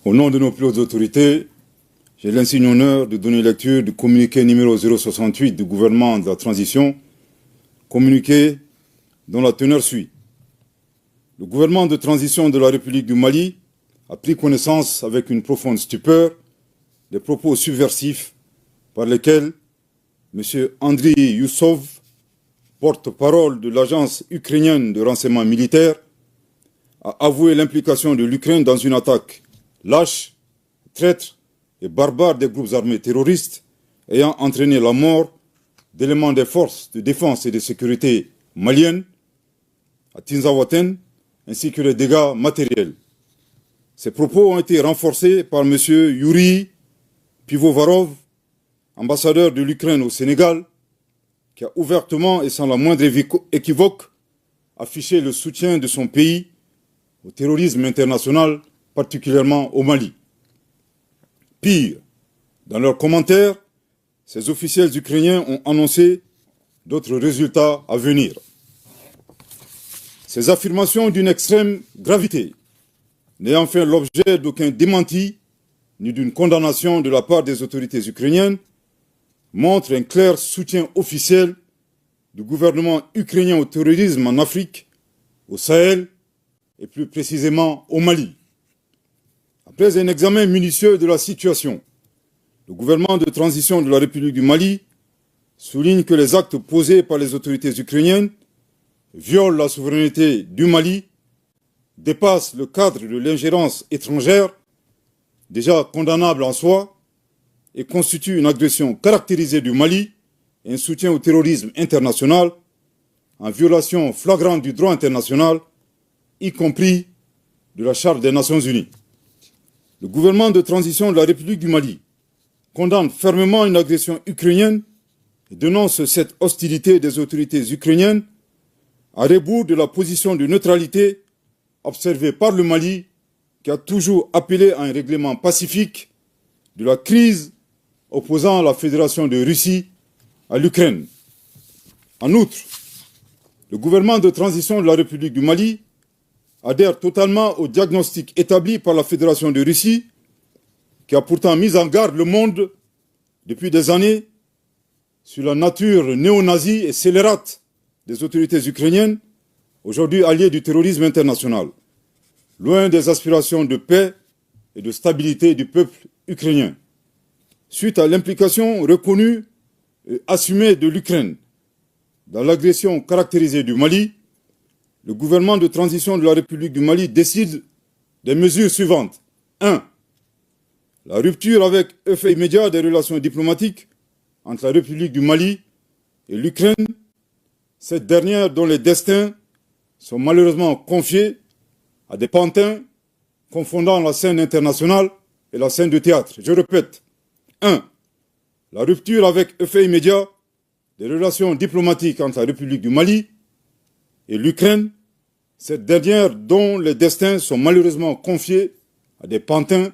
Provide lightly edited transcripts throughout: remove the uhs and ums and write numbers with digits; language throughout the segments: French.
Au nom de nos plus hautes autorités, j'ai l'insigne honneur de donner lecture du communiqué numéro 068 du gouvernement de la transition, communiqué dont la teneur suit. Le gouvernement de transition de la République du Mali a pris connaissance avec une profonde stupeur des propos subversifs par lesquels M. Andriy Youssov, porte-parole de l'agence ukrainienne de renseignement militaire, a avoué l'implication de l'Ukraine dans une attaque lâche, traître et barbare des groupes armés terroristes ayant entraîné la mort d'éléments des forces de défense et de sécurité maliennes à Tinzaouaten, ainsi que les dégâts matériels. Ces propos ont été renforcés par M. Yuri Pivovarov, ambassadeur de l'Ukraine au Sénégal, qui a ouvertement et sans la moindre équivoque affiché le soutien de son pays au terrorisme international, particulièrement au Mali. Pire, dans leurs commentaires, ces officiels ukrainiens ont annoncé d'autres résultats à venir. Ces affirmations d'une extrême gravité, n'ayant fait l'objet d'aucun démenti ni d'une condamnation de la part des autorités ukrainiennes, montrent un clair soutien officiel du gouvernement ukrainien au terrorisme en Afrique, au Sahel et plus précisément au Mali. Après un examen minutieux de la situation, le gouvernement de transition de la République du Mali souligne que les actes posés par les autorités ukrainiennes violent la souveraineté du Mali, dépassent le cadre de l'ingérence étrangère, déjà condamnable en soi, et constituent une agression caractérisée du Mali et un soutien au terrorisme international, en violation flagrante du droit international, y compris de la Charte des Nations Unies. Le gouvernement de transition de la République du Mali condamne fermement une agression ukrainienne et dénonce cette hostilité des autorités ukrainiennes à rebours de la position de neutralité observée par le Mali, qui a toujours appelé à un règlement pacifique de la crise opposant la Fédération de Russie à l'Ukraine. En outre, le gouvernement de transition de la République du Mali adhère totalement au diagnostic établi par la Fédération de Russie, qui a pourtant mis en garde le monde depuis des années sur la nature néo-nazie et scélérate des autorités ukrainiennes, aujourd'hui alliées du terrorisme international, loin des aspirations de paix et de stabilité du peuple ukrainien. Suite à l'implication reconnue et assumée de l'Ukraine dans l'agression caractérisée du Mali, le gouvernement de transition de la République du Mali décide des mesures suivantes. 1. La rupture avec effet immédiat des relations diplomatiques entre la République du Mali et l'Ukraine, cette dernière dont les destins sont malheureusement confiés à des pantins confondant la scène internationale et la scène de théâtre. Je répète. 1. La rupture avec effet immédiat des relations diplomatiques entre la République du Mali et l'Ukraine, cette dernière dont les destins sont malheureusement confiés à des pantins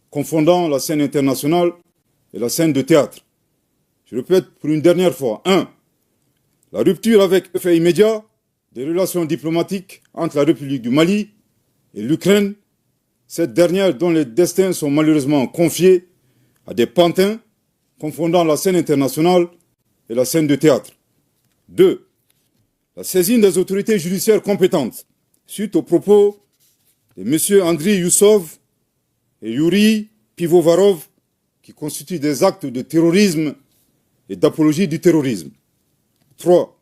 confondant la scène internationale et la scène de théâtre. Je répète pour une dernière fois. 1. La rupture avec effet immédiat des relations diplomatiques entre la République du Mali et l'Ukraine, cette dernière dont les destins sont malheureusement confiés à des pantins confondant la scène internationale et la scène de théâtre. 2. La saisine des autorités judiciaires compétentes suite aux propos de M. Andriy Youssov et Yuri Pivovarov qui constituent des actes de terrorisme et d'apologie du terrorisme. 3.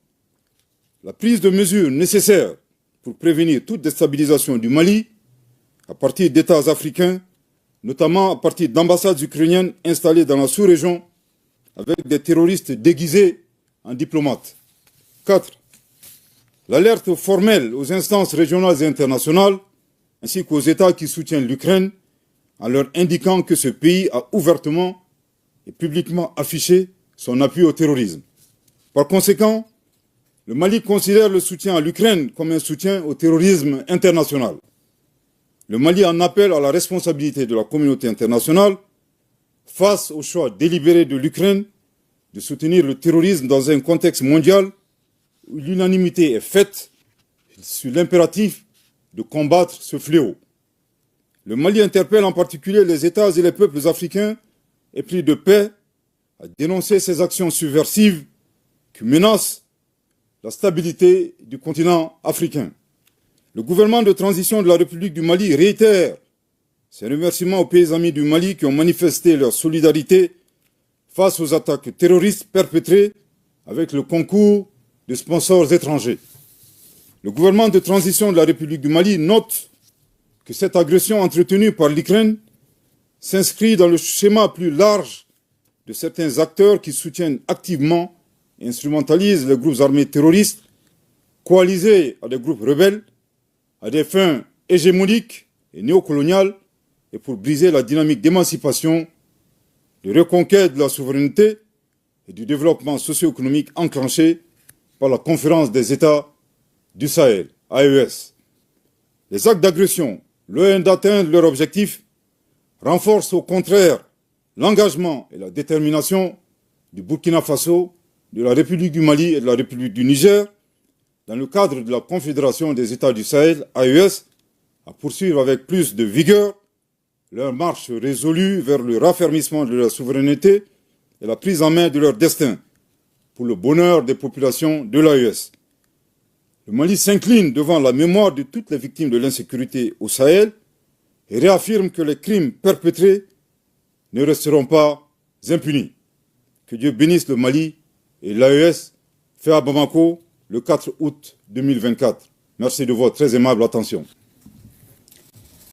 La prise de mesures nécessaires pour prévenir toute déstabilisation du Mali à partir d'États africains, notamment à partir d'ambassades ukrainiennes installées dans la sous-région avec des terroristes déguisés en diplomates. 4. L'alerte formelle aux instances régionales et internationales, ainsi qu'aux États qui soutiennent l'Ukraine, en leur indiquant que ce pays a ouvertement et publiquement affiché son appui au terrorisme. Par conséquent, le Mali considère le soutien à l'Ukraine comme un soutien au terrorisme international. Le Mali en appelle à la responsabilité de la communauté internationale face au choix délibéré de l'Ukraine de soutenir le terrorisme dans un contexte mondial où l'unanimité est faite sur l'impératif de combattre ce fléau. Le Mali interpelle en particulier les États et les peuples africains épris de paix à dénoncer ces actions subversives qui menacent la stabilité du continent africain. Le gouvernement de transition de la République du Mali réitère ses remerciements aux pays amis du Mali qui ont manifesté leur solidarité face aux attaques terroristes perpétrées avec le concours de sponsors étrangers. Le gouvernement de transition de la République du Mali note que cette agression entretenue par l'Ukraine s'inscrit dans le schéma plus large de certains acteurs qui soutiennent activement et instrumentalisent les groupes armés terroristes, coalisés à des groupes rebelles, à des fins hégémoniques et néocoloniales, et pour briser la dynamique d'émancipation, de reconquête de la souveraineté et du développement socio-économique enclenché par la Conférence des États du Sahel, AES. Les actes d'agression, loin d'atteindre leur objectif, renforcent au contraire l'engagement et la détermination du Burkina Faso, de la République du Mali et de la République du Niger, dans le cadre de la Confédération des États du Sahel, AES, à poursuivre avec plus de vigueur leur marche résolue vers le raffermissement de leur souveraineté et la prise en main de leur destin, pour le bonheur des populations de l'AES. Le Mali s'incline devant la mémoire de toutes les victimes de l'insécurité au Sahel et réaffirme que les crimes perpétrés ne resteront pas impunis. Que Dieu bénisse le Mali et l'AES, fait à Bamako le 4 août 2024. Merci de votre très aimable attention.